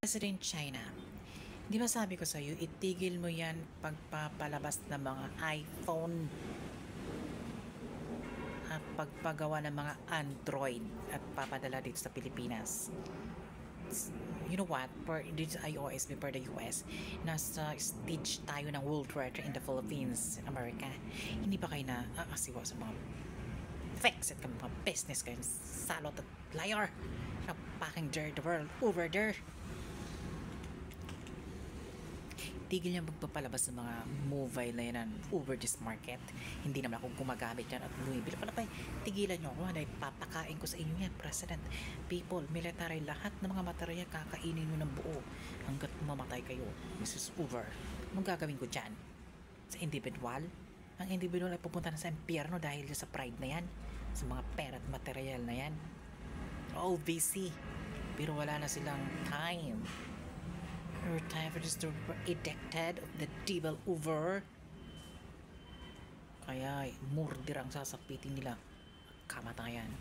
President China, di ba sabi ko sa'yo, itigil mo yan pagpapalabas ng mga iPhone at pagpagawa ng mga Android at papadala dito sa Pilipinas. You know what? For dito sa iOS, for the US, nasa stage tayo ng World War III in the Philippines, in America. Hindi pa kayo na aasiwa sa mga fakes at mga business kayo, salot at liar na packing the world over there. Tigil niya magpapalabas ng mga mobile na yan over this market. Hindi naman ako gumagamit yan at bumibili pala pa. Tigilan niyo ako dahil papakain ko sa inyo yan, President. People, military, lahat ng mga material kakainin nyo ng buo hanggat mamatay kayo, Mrs. Uber. Anong gagawin ko dyan? Sa individual? Ang individual ay pupunta na sa impyerno dahil sa pride na yan, sa mga pera at material na yan. All busy, pero wala na silang time. Your time for this to addicted of the devil over. Kaya murder ang sasapitin nila, kamatayan.